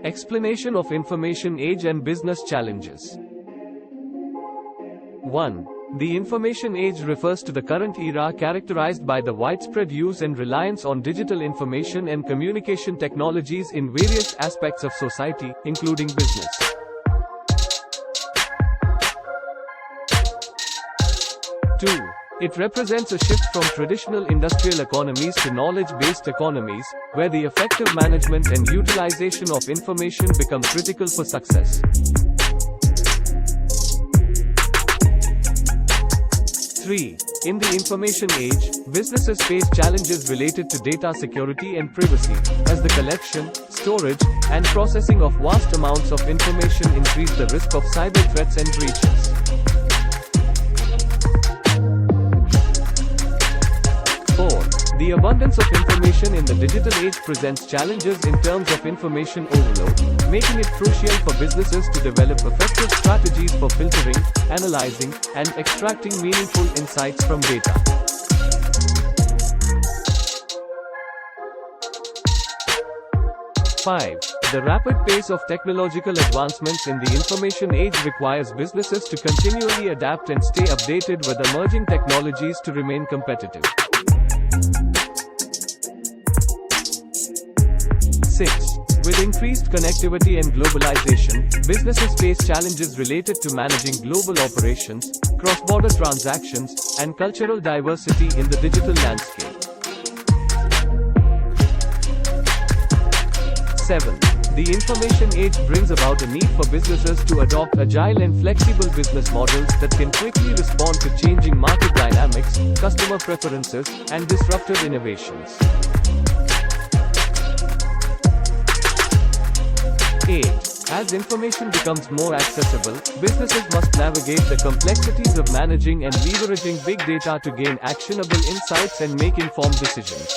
Explanation of information age and business challenges. 1. The information age refers to the current era characterized by the widespread use and reliance on digital information and communication technologies in various aspects of society, including business. 2. It represents a shift from traditional industrial economies to knowledge-based economies, where the effective management and utilization of information become critical for success. 3. In the information age, businesses face challenges related to data security and privacy, as the collection, storage, and processing of vast amounts of information increase the risk of cyber threats and breaches. 4. The abundance of information in the digital age presents challenges in terms of information overload, making it crucial for businesses to develop effective strategies for filtering, analyzing, and extracting meaningful insights from data. 5. The rapid pace of technological advancements in the information age requires businesses to continually adapt and stay updated with emerging technologies to remain competitive. 6. With increased connectivity and globalization, businesses face challenges related to managing global operations, cross-border transactions, and cultural diversity in the digital landscape. 7. The information age brings about a need for businesses to adopt agile and flexible business models that can quickly respond to changing market dynamics, customer preferences, and disruptive innovations. 8. As information becomes more accessible, businesses must navigate the complexities of managing and leveraging big data to gain actionable insights and make informed decisions.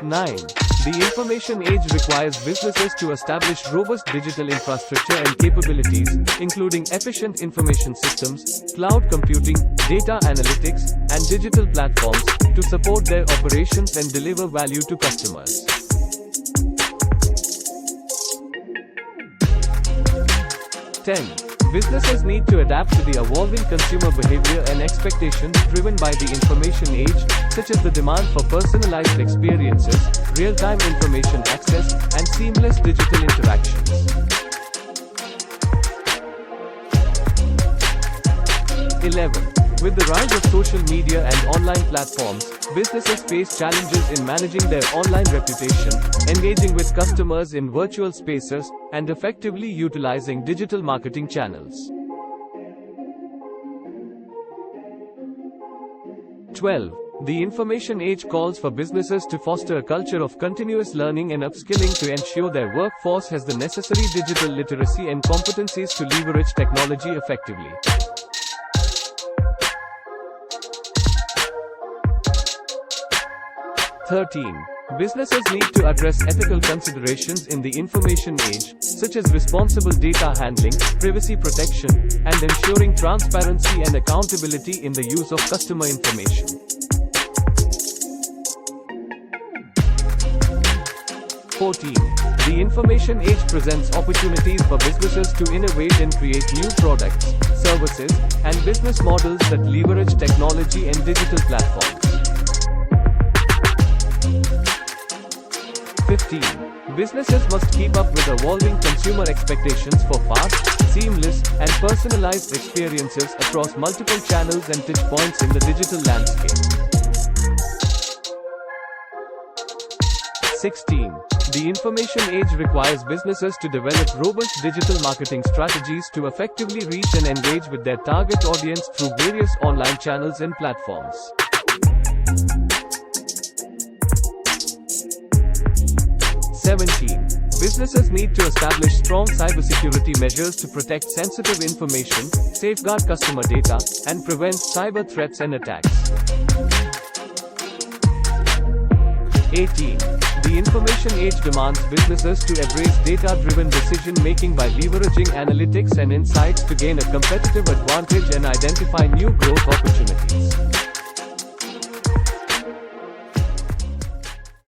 9. The information age requires businesses to establish robust digital infrastructure and capabilities, including efficient information systems, cloud computing, data analytics, and digital platforms, to support their operations and deliver value to customers. 10. Businesses need to adapt to the evolving consumer behavior and expectations driven by the information age, such as the demand for personalized experiences, real-time information access, and seamless digital interactions. 11. With the rise of social media and online platforms, businesses face challenges in managing their online reputation, engaging with customers in virtual spaces, and effectively utilizing digital marketing channels. 12. The information age calls for businesses to foster a culture of continuous learning and upskilling to ensure their workforce has the necessary digital literacy and competencies to leverage technology effectively. 13. Businesses need to address ethical considerations in the information age, such as responsible data handling, privacy protection, and ensuring transparency and accountability in the use of customer information. 14. The information age presents opportunities for businesses to innovate and create new products, services, and business models that leverage technology and digital platforms. 15. Businesses must keep up with evolving consumer expectations for fast, seamless, and personalized experiences across multiple channels and touchpoints in the digital landscape. 16. The information age requires businesses to develop robust digital marketing strategies to effectively reach and engage with their target audience through various online channels and platforms. 17. Businesses need to establish strong cybersecurity measures to protect sensitive information, safeguard customer data, and prevent cyber threats and attacks. 18. The information age demands businesses to embrace data-driven decision-making by leveraging analytics and insights to gain a competitive advantage and identify new growth opportunities.